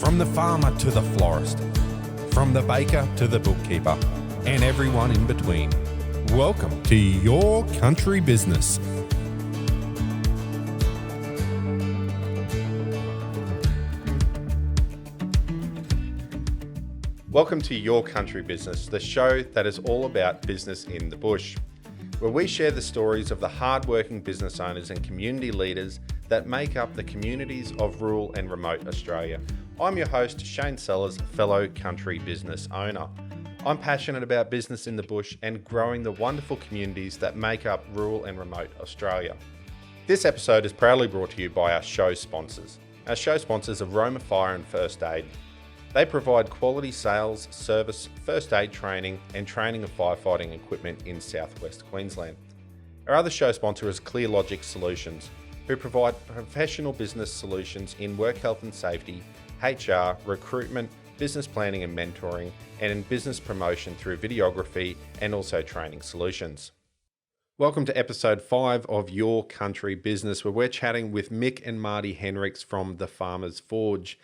From the farmer to the florist, from the baker to the bookkeeper, and everyone in between. Welcome to Your Country Business. Welcome to Your Country Business, the show that is all about business in the bush, where we share the stories of the hard-working business owners and community leaders that make up the communities of rural and remote Australia. I'm your host, Shane Sellers, fellow country business owner. I'm passionate about business in the bush and growing the wonderful communities that make up rural and remote Australia. This episode is proudly brought to you by our show sponsors. Our show sponsors are Roma Fire and First Aid. They provide quality sales, service, first aid training and training of firefighting equipment in South-west Queensland. Our other show sponsor is ClearLogic Solutions, who provide professional business solutions in work health and safety, HR, recruitment, business planning and mentoring, and in business promotion through videography and also training solutions. Welcome to episode 5 of Your Country Business, where we're chatting with Mick and Mardi Henricks from The Farmer's Forge.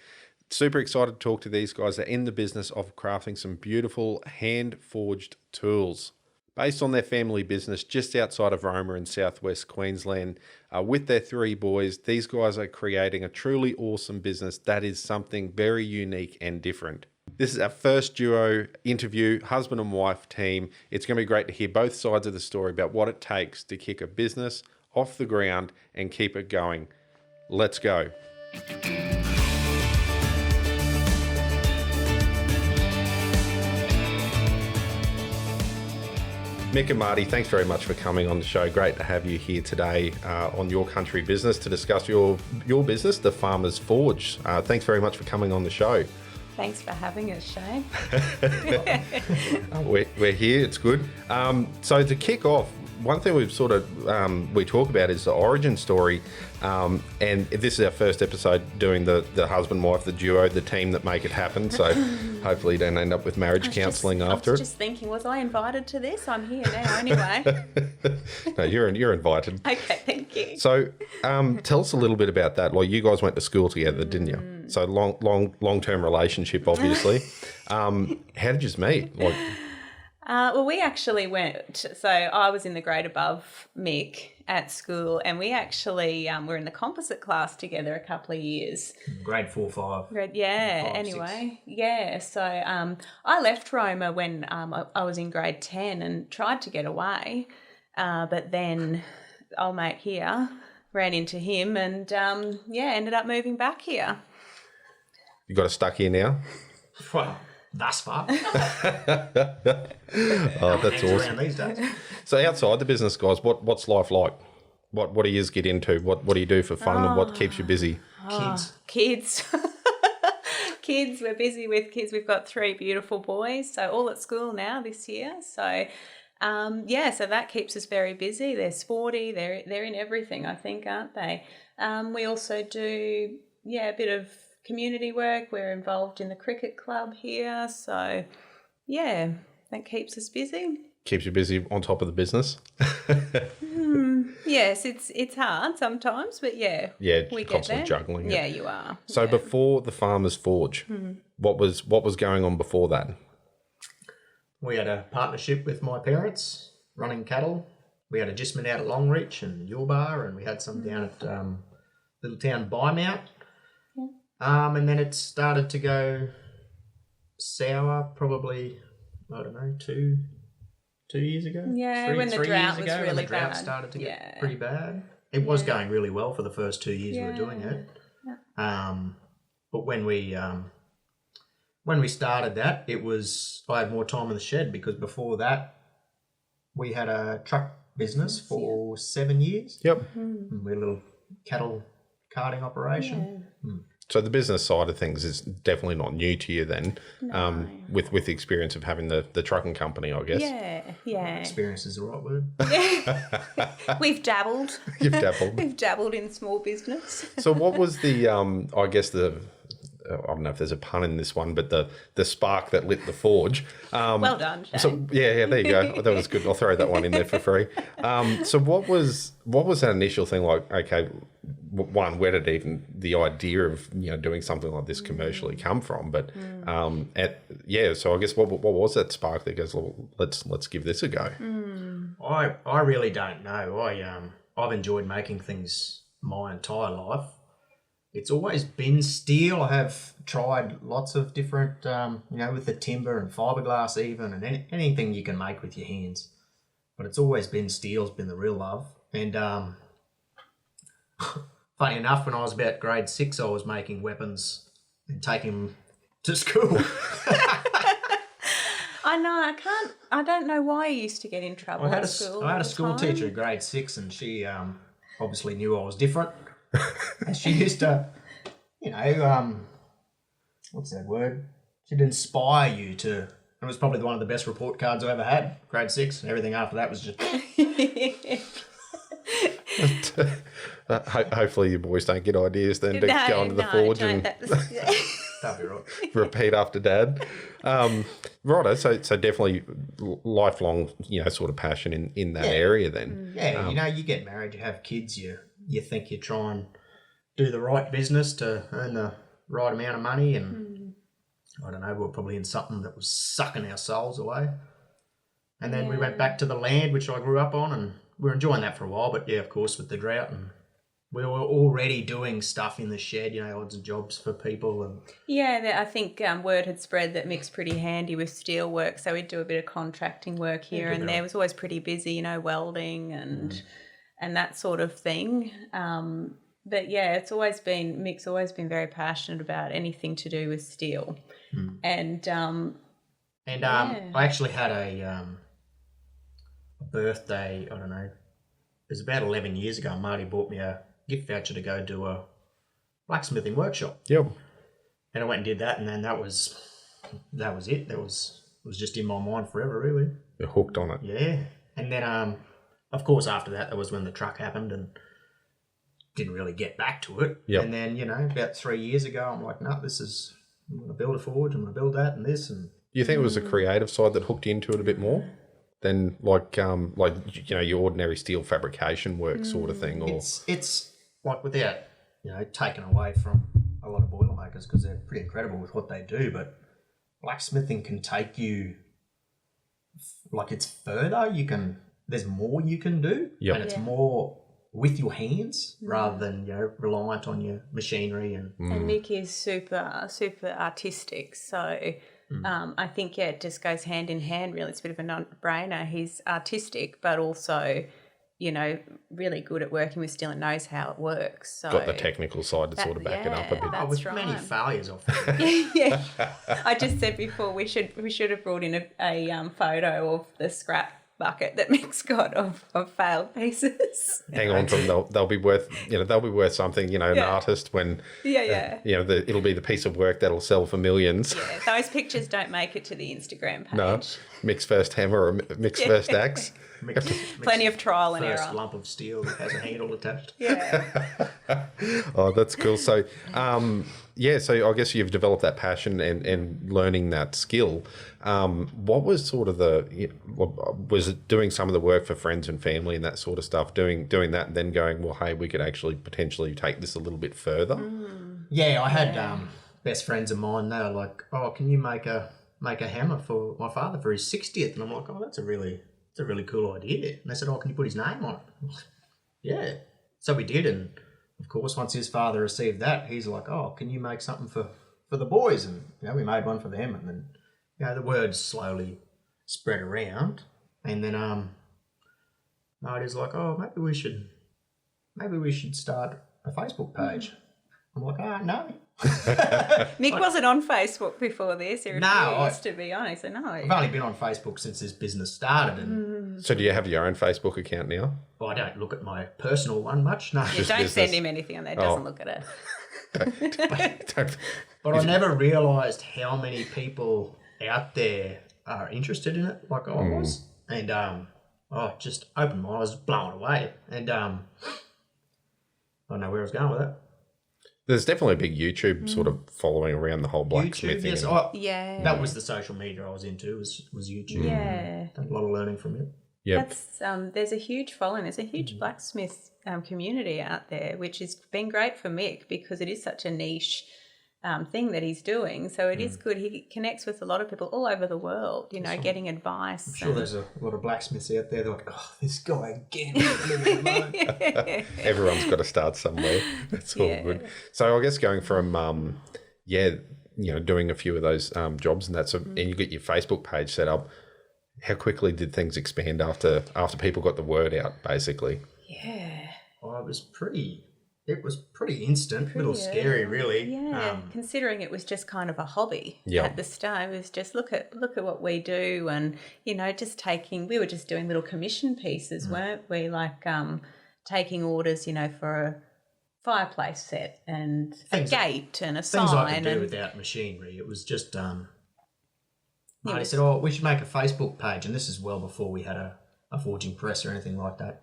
Super excited to talk to these guys. They're in the business of crafting some beautiful hand-forged tools based on their family business just outside of Roma in southwest Queensland. With their 3 boys, these guys are creating a truly awesome business that is something very unique and different. This is our first duo interview, husband and wife team. It's going to be great to hear both sides of the story about what it takes to kick a business off the ground and keep it going. Let's go. Mick and Mardi, thanks very much for coming on the show. Great to have you here today on Your Country Business to discuss your business, The Farmer's Forge. Thanks very much for coming on the show. Thanks for having us, Shane. We're here, it's good. So to kick off, one thing we've sort of, we talk about is the origin story. And this is our first episode doing the husband-wife, the duo, the team that make it happen. So hopefully you don't end up with marriage counselling after it. I was just thinking, was I invited to this? I'm here now anyway. No, you're invited. Okay, thank you. So tell us a little bit about that. Like, you guys went to school together, didn't you? So long-term relationship, obviously. How did you meet? Like, well, we actually went, so I was in the grade above Mick at school, and we actually were in the composite class together a couple of years. Grade 4, 5. Anyway. 6. Yeah, so I left Roma when I was in grade 10 and tried to get away, but then old mate here ran into him and, ended up moving back here. You got us stuck here now? Well, thus far. Oh, that's awesome. These days. So outside the business, guys, what's life like? What do you get into? What do you do for fun and what keeps you busy? Kids. Kids. We're busy with kids. We've got 3 beautiful boys, so all at school now this year. So, so that keeps us very busy. They're sporty. They're in everything, I think, aren't they? We also do, a bit of community work. We're involved in the cricket club here. So, that keeps us busy. Keeps you busy on top of the business? Yes, it's hard sometimes, but we get there. Juggling. Yeah, you are. So before The Farmer's Forge, what was going on before that? We had a partnership with my parents running cattle. We had a gistman out at Longreach and Yulbar, and we had some down at little town Bymount. And then it started to go sour probably, I don't know, two years ago. Yeah, when the drought was really when the drought bad. started to get pretty bad. It was going really well for the first 2 years we were doing it. Yeah. But when we started that, I had more time in the shed, because before that we had a truck business for 7 years. Yep. And we had a little cattle carting operation. Yeah. So the business side of things is definitely not new to you then, No. with the experience of having the trucking company, I guess. Yeah. Experience is the right word. We've dabbled. You've dabbled. We've dabbled in small business. So what was the, I guess I don't know if there's a pun in this one, but the spark that lit the forge. Well done, Shane. So yeah, there you go. That was good. I'll throw that one in there for free. So what was that initial thing like? Okay, one, where did even the idea of doing something like this commercially come from? But so I guess what was that spark that goes, well, let's give this a go? I really don't know. I've enjoyed making things my entire life. It's always been steel. I have tried lots of different, with the timber and fiberglass even, and anything you can make with your hands. But it's always been steel's been the real love. And funny enough, when I was about grade 6, I was making weapons and taking them to school. I know. I don't know why I used to get in trouble at school. I had a school teacher in grade 6, and she obviously knew I was different. And she used to, what's that word? She'd inspire you to. It was probably one of the best report cards I ever had, grade 6. And everything after that was just. Hopefully, your boys don't get ideas then to go onto the forge and That'd be right. repeat after Dad. Righto, so definitely lifelong, sort of passion in that area then. Yeah, you get married, you have kids, you think you try and do the right business to earn the right amount of money, and I don't know, we were probably in something that was sucking our souls away. And then we went back to the land, which I grew up on, and we were enjoying that for a while, but of course, with the drought, and we were already doing stuff in the shed, odds and jobs for people. And I think word had spread that Mick's pretty handy with steel work, so we'd do a bit of contracting work here and there. It was always pretty busy, welding and that sort of thing. But Mick's always been very passionate about anything to do with steel. And I actually had a birthday, I don't know, it was about 11 years ago. Marty bought me a gift voucher to go do a blacksmithing workshop. Yep. And I went and did that, and then that was it. It was just in my mind forever, really. You're hooked on it. Yeah. And then, of course, after that was when the truck happened, and didn't really get back to it. Yep. And then, about 3 years ago, I'm like, no, I'm going to build a forge, I'm going to build that and this. And do you think it was the creative side that hooked you into it a bit more than your ordinary steel fabrication work sort of thing? Or it's like, without taken away from a lot of boilermakers, because they're pretty incredible with what they do, but blacksmithing can take you it's further. There's more you can do, and it's more with your hands rather than reliant on your machinery. And Mick is super artistic, so I think it just goes hand in hand. Really, it's a bit of a non-brainer. He's artistic, but also really good at working with steel and knows how it works. So got the technical side to sort of back it up a bit. With many failures off. I just said before we should have brought in a photo of the scrap bucket that Mick's got of failed pieces. Hang on to them; they'll be worth something. An artist when it'll be the piece of work that'll sell for millions. Yeah, those pictures don't make it to the Instagram page. No, Mick's first hammer or Mick's first axe. Plenty of trial and error. First lump of steel that has a handle attached. Oh, that's cool. So, so I guess you've developed that passion and learning that skill. What was sort of was it doing some of the work for friends and family and that sort of stuff, doing that and then going, well, hey, we could actually potentially take this a little bit further? Yeah, I had best friends of mine. They were like, oh, can you make a hammer for my father for his 60th? And I'm like, oh, that's a really cool idea. And they said, oh, can you put his name on it? Yeah. So we did, and of course, once his father received that, he's like, oh, can you make something for the boys? And, we made one for them, and then, the word slowly spread around. And then Marty's like, oh, maybe we should start a Facebook page. I'm like, no. Mick wasn't on Facebook before this. He refused, to be honest. So no. I've only been on Facebook since this business started. And So do you have your own Facebook account now? I don't look at my personal one much. No. Don't send him anything on there. Doesn't look at it. But I never realised how many people out there are interested in it like I was. And just opened my eyes, blown away. And I don't know where I was going with that. There's definitely a big YouTube sort of following around the whole blacksmithing. YouTube, yes. That was the social media I was into, was YouTube. Yeah. Done a lot of learning from it. Yep. That's there's a huge following. There's a huge blacksmith community out there, which has been great for Mick because it is such a niche thing that he's doing. So it is good. He connects with a lot of people all over the world, getting advice. I'm sure there's a lot of blacksmiths out there that are like, oh, this guy again. Leave me alone. Everyone's got to start somewhere. That's all good. So I guess going from, doing a few of those jobs and that, and you get your Facebook page set up, how quickly did things expand after people got the word out, basically? Yeah. Oh, it was pretty instant, a little scary, really. Yeah, considering it was just kind of a hobby Yeah. at the start. It was just look at what we do, and we were just doing little commission pieces, weren't we? Like taking orders, for a fireplace set and a gate and a sign. Things I could do without machinery. It was just Marty said, "Oh, we should make a Facebook page," and this is well before we had a forging press or anything like that.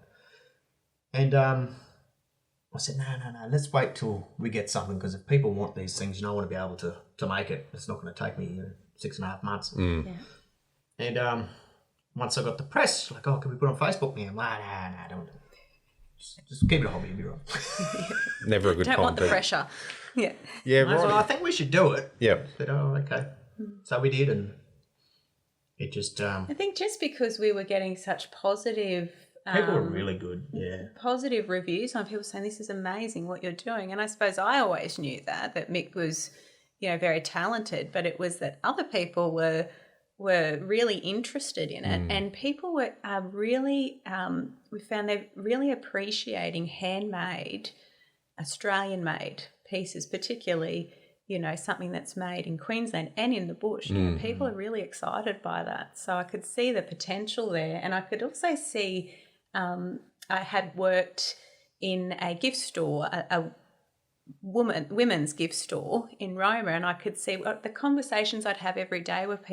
And I said, no, let's wait till we get something, because if people want these things, I want to be able to make it. It's not going to take me 6.5 months. Mm. Yeah. And once I got the press, like, oh, can we put it on Facebook now? I'm like, no, don't. Just keep it a hobby, you'll be right. Never a good time. Don't want the pressure. Yeah. Yeah, I right. said, I think we should do it. Yeah. I said, oh, okay. So we did, and it just... I think just because we were getting such positive... people were really good, positive reviews on people saying, this is amazing what you're doing. And I suppose I always knew that Mick was, very talented, but it was that other people were really interested in it, and people were really, we found they're really appreciating handmade, Australian-made pieces, particularly, something that's made in Queensland and in the bush. People are really excited by that. So I could see the potential there, and I could also see... I had worked in a gift store, a women's gift store in Roma, and I could see the conversations I'd have every day with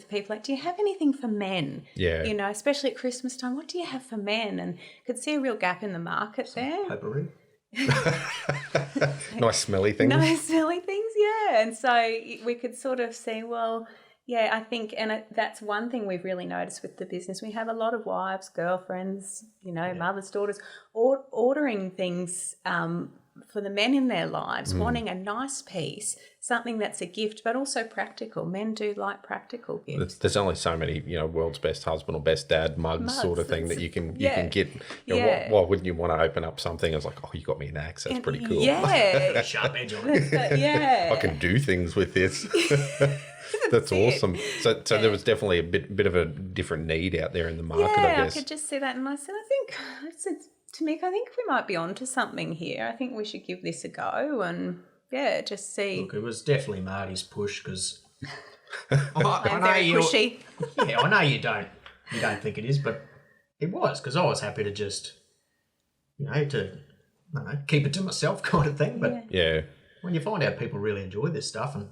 people like, do you have anything for men? Yeah. Especially at Christmas time, what do you have for men? And could see a real gap in the market there. Potpourri. Nice smelly things. Nice smelly things, yeah. And so we could sort of see, well... Yeah, I think, and that's one thing we've really noticed with the business. We have a lot of wives, girlfriends, mothers, daughters, ordering things for the men in their lives, wanting a nice piece, something that's a gift, but also practical. Men do like practical gifts. There's only so many, world's best husband or best dad mugs sort of thing that you can get. Why wouldn't you want to open up something as like, oh, you got me an axe? That's pretty cool. Yeah. Sharp edge on it. Yeah. I can do things with this. That's awesome. So there was definitely a bit of a different need out there in the market, I guess. I could just see that, and I said to Mick, I think we might be onto something here. I think we should give this a go, and just see. Look, it was definitely Marty's push, because I'm very pushy. Yeah, I know you don't think it is, but it was, because I was happy to just, keep it to myself kind of thing. But when you find out people really enjoy this stuff, and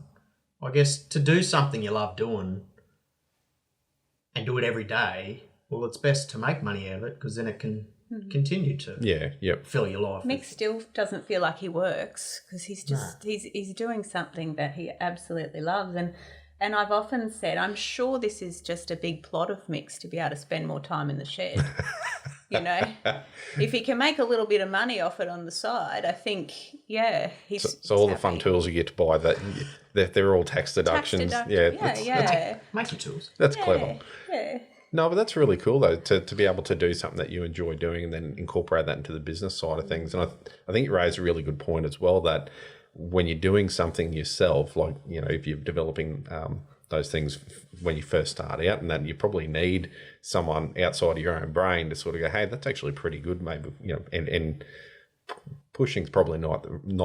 I guess to do something you love doing and do it every day, well, it's best to make money out of it, because then it can continue to fill your life. Mick still doesn't feel like he works, because he's just he's doing something that he absolutely loves, and I've often said, I'm sure this is just a big plot of Mick's to be able to spend more time in the shed. If he can make a little bit of money off it on the side, I think, he's so all the fun tools you get to buy, they're all tax deductions. Make your tools. That's clever. Yeah. No, but that's really cool, though, to be able to do something that you enjoy doing and then incorporate that into the business side of things. And I think you raised a really good point as well, that when you're doing something yourself, like, if you're developing those things when you first start out, and that you probably need someone outside of your own brain to sort of go, hey, that's actually pretty good, maybe, and pushing's probably not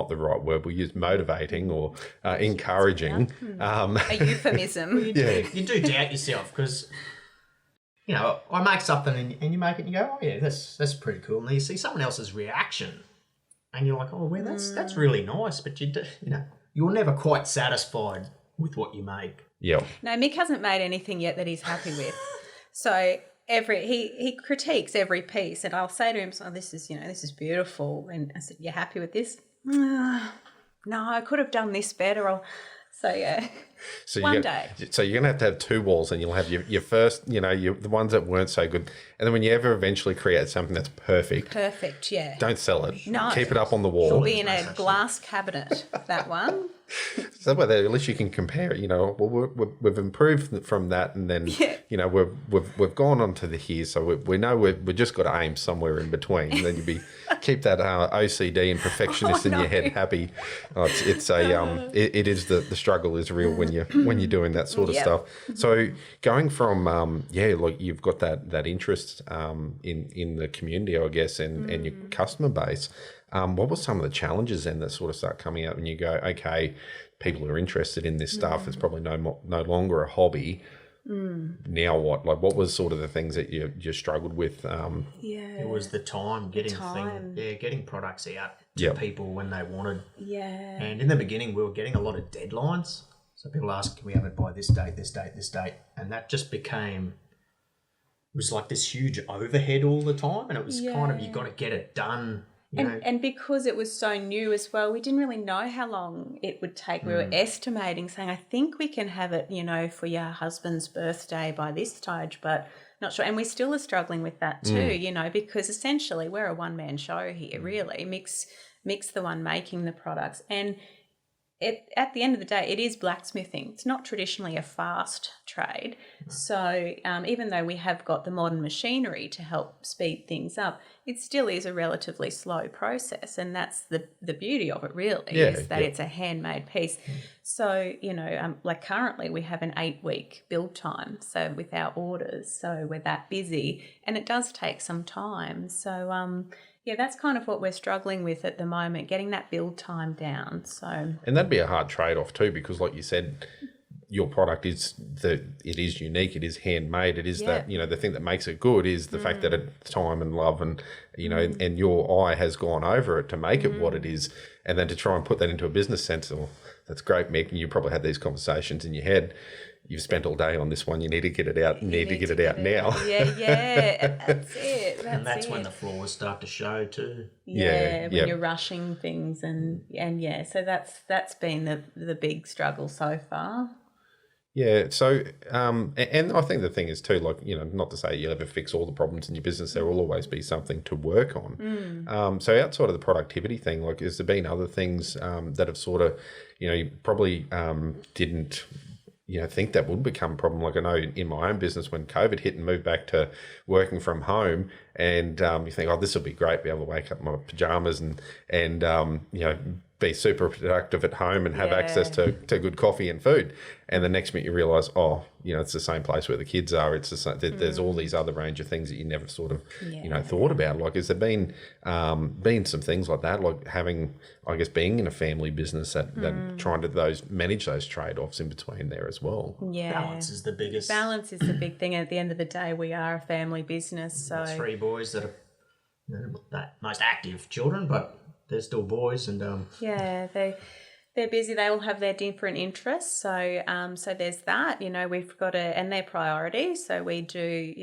the right word. We use motivating or encouraging. A euphemism. You do doubt yourself, because... I make something and you make it and you go, oh yeah, that's pretty cool. And then you see someone else's reaction and you're like, oh, well, that's really nice. But you're never quite satisfied with what you make. Yeah. No, Mick hasn't made anything yet that he's happy with. So he critiques every piece, and I'll say to him, "Oh, this is beautiful." And I said, "You happy with this?" No, I could have done this better. So yeah, So one you're day. So you're going to have 2 walls, and you'll have your first, the ones that weren't so good. And then when you ever eventually create something that's perfect, Yeah. don't sell it. No. Keep it up on the wall. It'll be in a glass cabinet, that one. So that way, at least you can compare it. Well, we've improved from that, and then we've gone on to the here. So we know we've just got to aim somewhere in between. And then keep that OCD and perfectionist in your head happy. It is the struggle is real when you're doing that sort of stuff. So going from like you've got that interest in the community, I guess, and your customer base. What were some of the challenges then that sort of start coming up and you go, okay, people are interested in this stuff. It's probably no longer a hobby. Now what? Like, what was sort of the things that you struggled with? It was the time getting products out to people when they wanted. Yeah. And in the beginning, we were getting a lot of deadlines. So people asked, can we have it by this date, this date, this date? And that just became... It was like this huge overhead all the time, and it was kind of, you got to get it done. And because it was so new as well, we didn't really know how long it would take. We were estimating, saying, I think we can have it, for your husband's birthday by this stage, but not sure. And we still are struggling with that too, because essentially we're a one-man show here, really. Mick's the one making the products. And at the end of the day, it is blacksmithing. It's not traditionally a fast trade. So even though we have got the modern machinery to help speed things up, it still is a relatively slow process. And that's the beauty of it, really, is that it's a handmade piece. So, like currently we have an 8-week build time, so with our orders. So we're that busy, and it does take some time. So, that's kind of what we're struggling with at the moment, getting that build time down. So, and that'd be a hard trade-off too, because like you said, your product it is unique, it is handmade, it is that, the thing that makes it good is the fact that it's time and love and, and your eye has gone over it to make it what it is. And then to try and put that into a business sense, that's great, Mick. And you probably had these conversations in your head. You've spent all day on this one. You need to get it out. You need to get it out now. Yeah. That's it. That's when the flaws start to show too. When you're rushing things and so that's been the big struggle so far. Yeah. So, and I think the thing is too, like, not to say you'll ever fix all the problems in your business. There will always be something to work on. So outside of the productivity thing, like, has there been other things that have sort of, you probably didn't, think that would become a problem. Like I know in my own business, when COVID hit and moved back to working from home, and you think, oh, this will be great, be able to wake up in my pajamas and be super productive at home and have access to good coffee and food. And the next minute you realise, it's the same place where the kids are. It's the same, there's all these other range of things that you never sort of, thought about. Like, has there been some things like that, like having, I guess, being in a family business that trying to manage those trade-offs in between there as well? Yeah. Balance is the biggest. Balance is the big thing. At the end of the day, we are a family business. So 3 boys that are the most active children, but they're still boys, and they're busy. They all have their different interests. So so there's that. We've got and their priorities. So we do.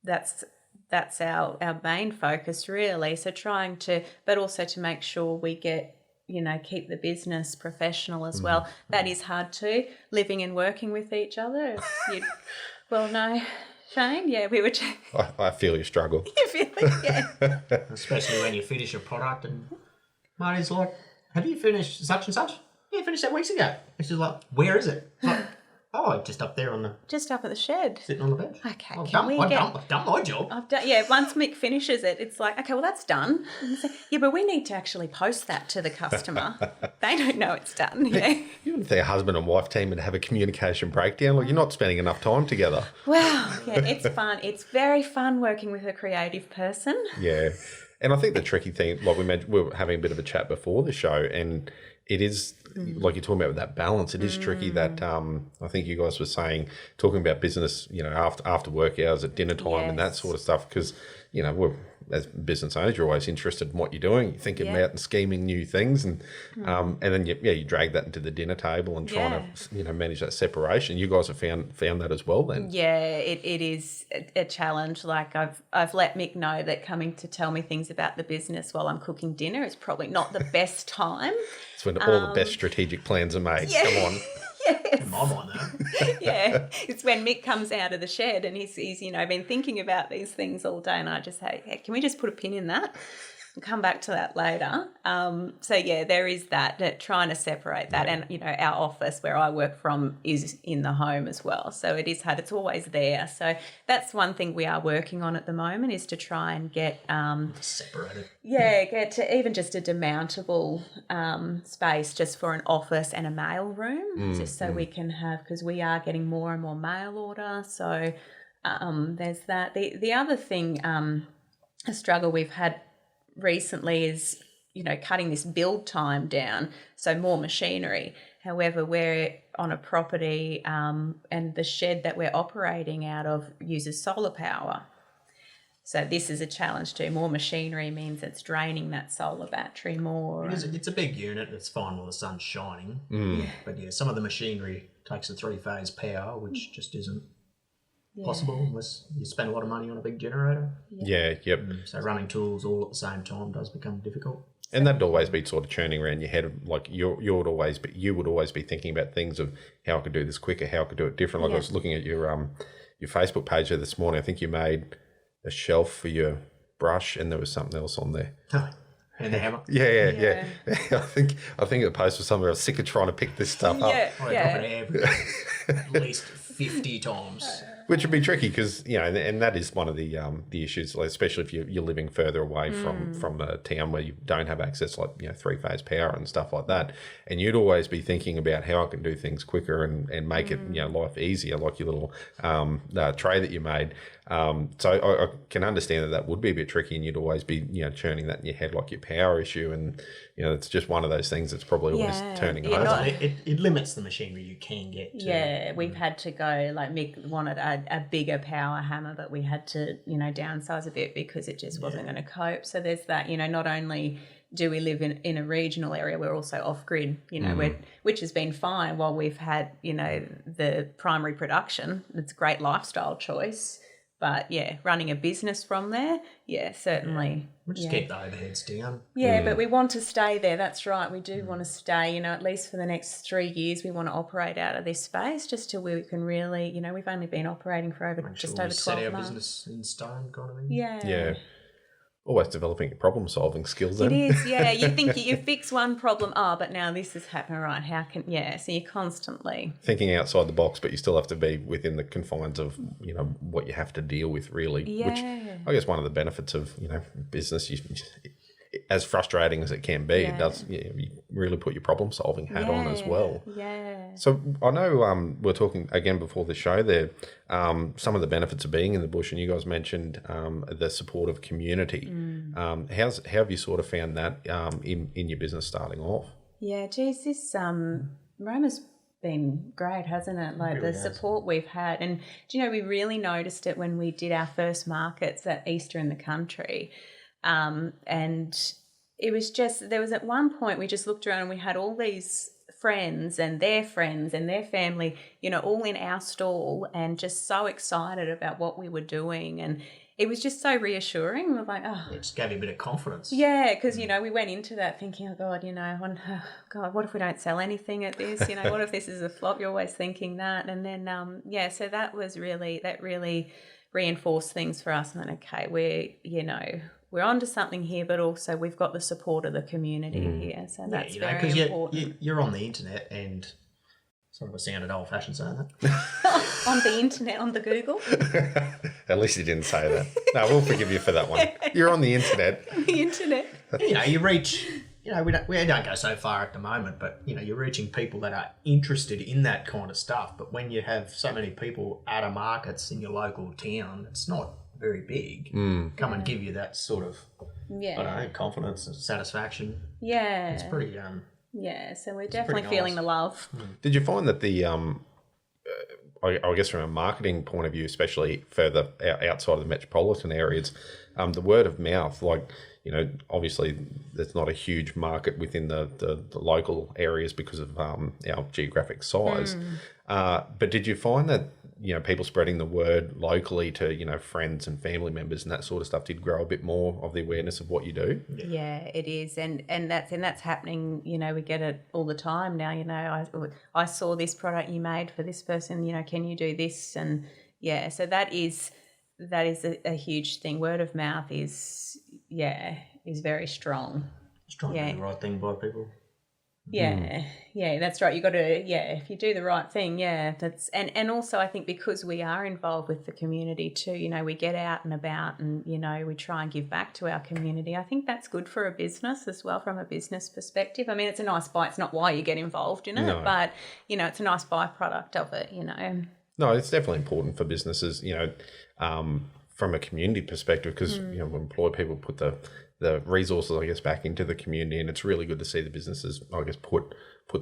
That's our main focus, really. So trying to, but also to make sure we get, keep the business professional as well. That is hard too. Living and working with each other. No. Shane, we were. I feel your struggle. You feel it, Especially when you finish a product and Marty's like, "Have you finished such and such?" "Yeah, I finished that weeks ago." And she's like, "Where is it?" It's like, "Oh, just up there just up at the shed, sitting on the bench." Okay, I've done my job. I've done. Once Mick finishes it, it's like, okay, well that's done. And it's like, but we need to actually post that to the customer. They don't know it's done. Yeah. You wouldn't think a husband and wife team would have a communication breakdown. Like, you're not spending enough time together. Well, it's fun. It's very fun working with a creative person. Yeah. And I think the tricky thing, like we mentioned, we were having a bit of a chat before the show, and it is, like you're talking about with that balance, it is tricky that I think you guys were talking about business, after work hours at dinner time and that sort of stuff, because, as business owners, you're always interested in what you're doing. You're thinking about and scheming new things, and then you drag that into the dinner table and trying to manage that separation. You guys have found that as well, then. Yeah, it is a challenge. Like I've let Mick know that coming to tell me things about the business while I'm cooking dinner is probably not the best time. It's when all the best strategic plans are made. Yeah. Come on. Yes. In my mind, though. Yeah, it's when Mick comes out of the shed and he's been thinking about these things all day, and I just say, hey, can we just put a pin in that? We'll come back to that later. So yeah, there is that trying to separate that, and our office where I work from is in the home as well. So it is hard. It's always there. So that's one thing we are working on at the moment, is to try and get Separated. Yeah, get to even just a demountable space just for an office and a mail room, just so we can have, because we are getting more and more mail order. So there's that. The other thing, a struggle we've had recently is, cutting this build time down, so more machinery. However, we're on a property and the shed that we're operating out of uses solar power. So this is a challenge too. More machinery means it's draining that solar battery more. It's a big unit. It's fine while the sun's shining. But yeah, some of the machinery takes a 3-phase power, which just isn't possible unless you spend a lot of money on a big generator. Yeah, yep. So running tools all at the same time does become difficult. And that'd always be sort of churning around your head. Like you would always be thinking about things of how I could do this quicker, how I could do it different. Like I was looking at your Facebook page there this morning. I think you made a shelf for your brush, and there was something else on there. And the hammer. Yeah. I think the post was somewhere. I was sick of trying to pick this stuff up. I drop it at least 50 times. Which would be tricky because, and that is one of the issues, like, especially if you're living further away from a town where you don't have access, like, 3-phase power and stuff like that. And you'd always be thinking about how I can do things quicker and make it, life easier, like your little tray that you made. So I can understand that would be a bit tricky, and you'd always be, churning that in your head, like your power issue. And, it's just one of those things that's probably always turning over. It limits the machinery you can get to. Yeah, we've had to go, like Mick wanted a bigger power hammer, but we had to, downsize a bit because it just wasn't going to cope. So there's that, not only do we live in a regional area, we're also off-grid, which has been fine while we've had, the primary production. It's a great lifestyle choice. But, running a business from there, certainly. We'll just keep the overheads down. Yeah, but we want to stay there. That's right. We do want to stay, at least for the next 3 years, we want to operate out of this space just till we can really, we've only been operating for over 12 months. Set our business in stone kind of thing. Yeah. Always developing problem-solving skills then. It is, yeah. You think you fix one problem, but now this has happened, right? How can, so you're constantly thinking outside the box, but you still have to be within the confines of, what you have to deal with, really. Yeah. Which I guess one of the benefits of, business, as frustrating as it can be, it does, you really put your problem-solving hat on as well. Yeah. So I know we're talking again before the show there, some of the benefits of being in the bush, and you guys mentioned the support of community. How have you sort of found that in your business starting off? Yeah, geez, this Roma's been great, hasn't it? Like the support we've had. And, we really noticed it when we did our first markets at Easter in the country. And it was just, there was at one point we just looked around and we had all these friends and their family, all in our stall and just so excited about what we were doing. And it was just so reassuring. We were like, oh. It just gave you a bit of confidence. Yeah, because, we went into that thinking, oh, God, what if we don't sell anything at this? What if this is a flop? You're always thinking that. And then, so that really reinforced things for us. And then, okay, we're onto something here, but also we've got the support of the community here. So that's very important. You're on the internet, and sort of I sounded old-fashioned saying that. On the internet, on the Google. At least you didn't say that. No, we'll forgive you for that one. You're on the internet. The internet. You reach, we don't go so far at the moment, but, you're reaching people that are interested in that kind of stuff. But when you have so many people at a markets in your local town, it's not very big, come and give you that sort of confidence and satisfaction. Yeah. It's pretty so we're definitely feeling the love. Did you find that the I guess from a marketing point of view, especially further outside of the metropolitan areas, the word of mouth, like, you know, obviously there's not a huge market within the local areas because of our geographic size. But did you find that, you know, people spreading the word locally to, you know, friends and family members and that sort of stuff did grow a bit more of the awareness of what you do? Yeah, it is, and that's happening. You know, we get it all the time now. You know, I saw this product you made for this person. You know, can you do this? And yeah, so that is a huge thing. Word of mouth is very strong. Just trying to do the right thing by people. Yeah, yeah, that's right. You got to, if you do the right thing, that's, and also I think because we are involved with the community too, you know, we get out and about and, you know, we try and give back to our community. I think that's good for a business as well, from a business perspective. I mean, it's a nice buy. It's not why you get involved in it, but, you know, it's a nice byproduct of it, you know. No, it's definitely important for businesses, you know, from a community perspective, because, you know, we employ people, put the resources, I guess, back into the community, and it's really good to see the businesses, I guess, put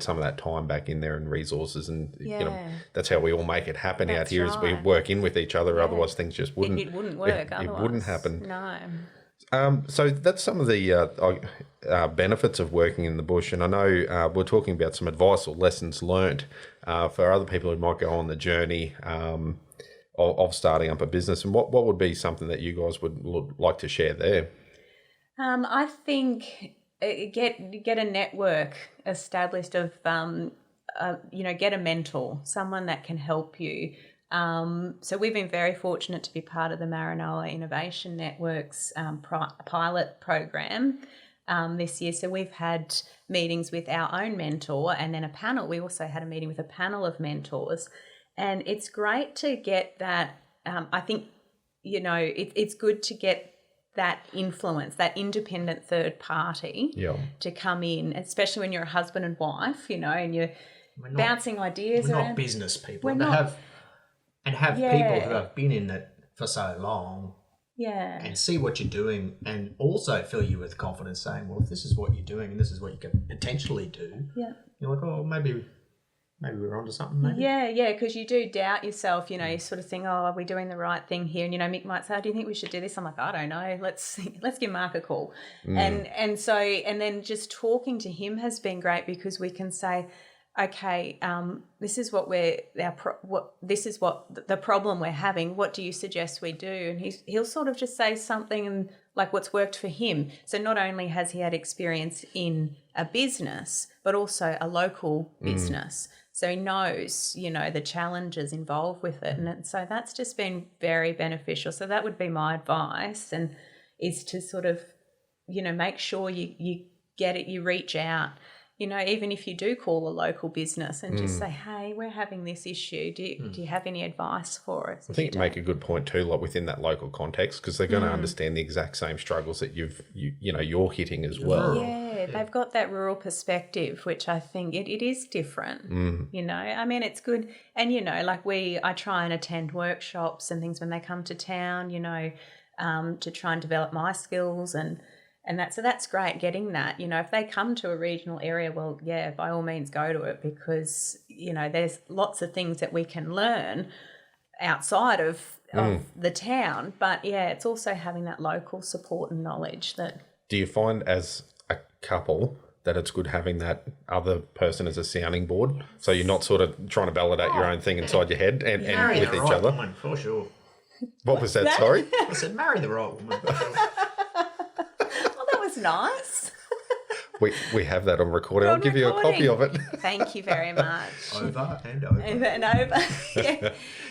some of that time back in there and resources, and you know, that's how we all make it happen out here. Is we work in with each other. Otherwise, things just wouldn't. It wouldn't work. It wouldn't happen. No. So that's some of the benefits of working in the bush, and I know we're talking about some advice or lessons learnt for other people who might go on the journey of starting up a business. And what would be something that you guys would like to share there? I think get a network established of, you know, get a mentor, someone that can help you. So we've been very fortunate to be part of the Maranoa Innovation Network's pilot program this year. So we've had meetings with our own mentor and then a panel. We also had a meeting with a panel of mentors. And it's great to get that. I think, you know, it's good to get that influence, that independent third party to come in, especially when you're a husband and wife, you know, and you're bouncing ideas we're around. We're not business people. Have people who have been in it for so long and see what you're doing, and also fill you with confidence, saying, well, if this is what you're doing and this is what you can potentially do, you're like, oh, maybe we're onto something, maybe. Yeah, because you do doubt yourself, you know, you sort of think, oh, are we doing the right thing here? And, you know, Mick might say, oh, do you think we should do this? I'm like, I don't know, let's give Mark a call. And then just talking to him has been great, because we can say, okay, this is what the problem we're having. What do you suggest we do? And he'll sort of just say something and like what's worked for him. So not only has he had experience in a business, but also a local business. So he knows, you know, the challenges involved with it. And so that's just been very beneficial. So that would be my advice, and is to sort of, you know, make sure you get it, you reach out. You know, even if you do call a local business and just say, hey, we're having this issue. Do you have any advice for us? I think you make a good point too, like within that local context, because they're going to understand the exact same struggles that you're hitting as well. Yeah, they've got that rural perspective, which I think it is different. You know, I mean, it's good. And, you know, like I try and attend workshops and things when they come to town, you know, to try and develop my skills and so that's great, getting that. You know, if they come to a regional area, well, yeah, by all means go to it, because, you know, there's lots of things that we can learn outside of the town. But, yeah, it's also having that local support and knowledge. That. Do you find as a couple that it's good having that other person as a sounding board, so you're not sort of trying to validate your own thing inside your head and with each other? Woman, for sure. What was that, sorry? I said marry the right woman. Nice. we have that on recording. I'll give you a copy of it. Thank you very much. Over and over. Over and over.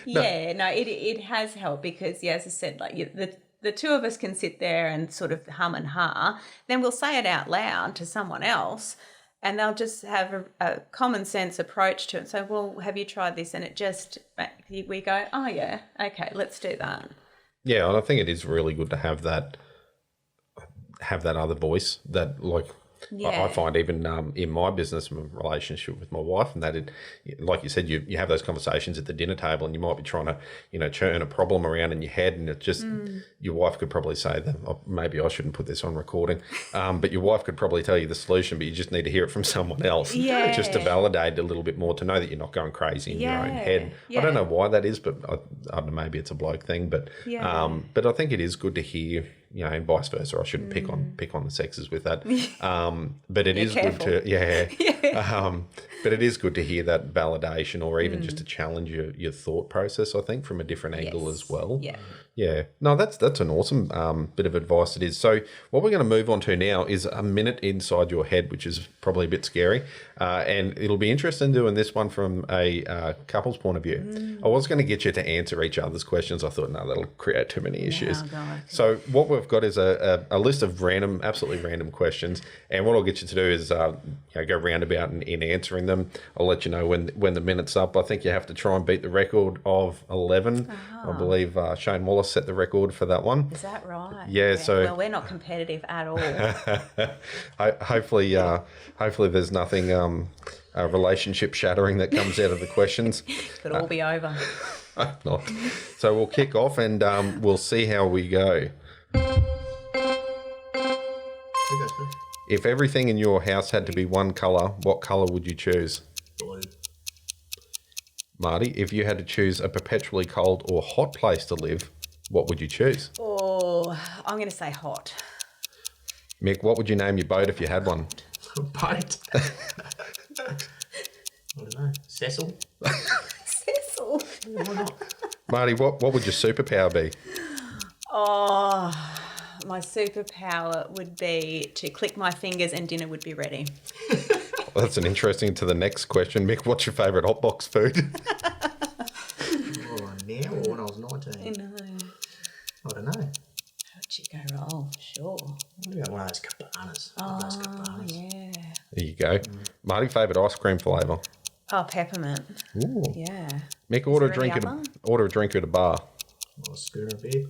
It has helped, because, yeah, as I said, like the two of us can sit there and sort of hum and ha. Then we'll say it out loud to someone else, and they'll just have a common sense approach to it. So, well, have you tried this? And it just, we go, oh yeah, okay, let's do that. Yeah, and I think it is really good to have that other voice that, like, I find even in my business, my relationship with my wife, and that, like you said, you have those conversations at the dinner table, and you might be trying to, churn a problem around in your head, and it just, your wife could probably say that, maybe I shouldn't put this on recording, but your wife could probably tell you the solution, but you just need to hear it from someone else, just to validate a little bit more, to know that you're not going crazy in your own head. I don't know why that is, but I don't know, maybe it's a bloke thing, but I think it is good to hear, and vice versa. I shouldn't pick on the sexes with that. But it is careful. good to, but it is good to hear that validation, or even just to challenge your thought process, I think, from a different angle as well. Yeah. No, that's an awesome bit of advice it is. So what we're going to move on to now is a minute inside your head, which is probably a bit scary. And it'll be interesting doing this one from a couple's point of view. I was going to get you to answer each other's questions. I thought, no, that'll create too many issues. God. So what we've got is a list of absolutely random questions. And what I'll get you to do is go roundabout in answering them. I'll let you know when the minute's up. I think you have to try and beat the record of 11. I believe Shane Wallace set the record for that one. Is that right? Yeah. So well, we're not competitive at all. hopefully there's nothing relationship shattering that comes out of the questions. Could all be over. Not. So we'll kick off and we'll see how we go. If everything in your house had to be one colour, what colour would you choose? Blue. Marty, if you had to choose a perpetually cold or hot place to live, what would you choose? Oh, I'm going to say hot. Mick, what would you name your boat if you had one? Boat. I don't know. Cecil. Cecil. Why not? Marty, what would your superpower be? Oh, my superpower would be to click my fingers and dinner would be ready. Well, that's an interesting to the next question. Mick, what's your favourite hotbox food? Now or when I was 19? No. I don't know. Chico roll, sure. What about one of those cabanas? Those cabanas. Yeah. There you go. Marty, favourite ice cream flavour? Oh, peppermint. Ooh. Yeah. Mick, order a there any drink at a bar. Or schooner beer.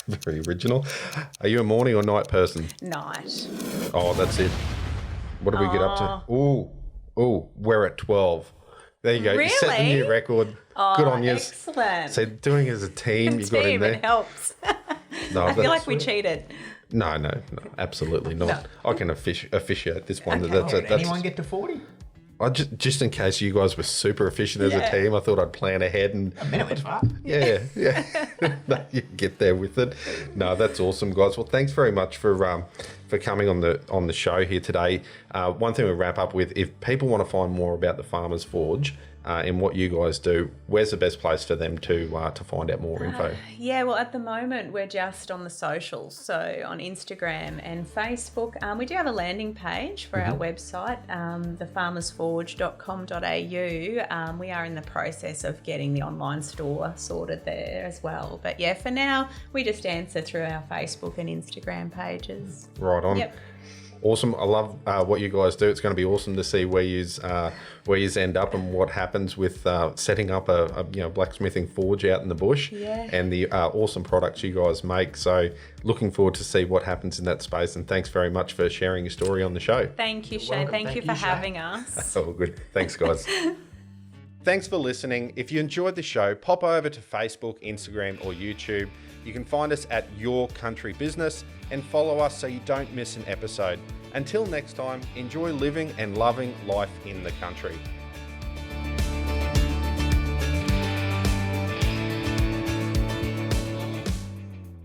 Very original. Are you a morning or night person? Night. Oh, that's it. What do we get up to? Ooh, we're at 12. There you go. Really? You set the new record. Oh, Good on you. Excellent. So doing it as a team, you got in there. It helps. No, I feel like we cheated. No, absolutely not. No. I can officiate this one. Okay. That's Anyone get to 40? I just in case you guys were super efficient as a team, I thought I'd plan ahead and A minute went far. yeah. No, you get there with it. No, that's awesome, guys. Well, thanks very much for coming on the show here today. One thing we'll wrap up with: if people want to find more about the Farmers Forge and what you guys do, where's the best place for them to find out more info? Yeah, well, at the moment, we're just on the socials. So on Instagram and Facebook. We do have a landing page for our website, thefarmersforge.com.au. We are in the process of getting the online store sorted there as well. But yeah, for now, we just answer through our Facebook and Instagram pages. Right on. Yep. Awesome. I love what you guys do. It's going to be awesome to see where you end up and what happens with setting up a blacksmithing forge out in the bush and the awesome products you guys make. So looking forward to see what happens in that space. And thanks very much for sharing your story on the show. Thank you, Shane. Thank you for having us. Oh, good. Thanks, guys. Thanks for listening. If you enjoyed the show, pop over to Facebook, Instagram, or YouTube. You can find us at Your Country Business and follow us so you don't miss an episode. Until next time, enjoy living and loving life in the country.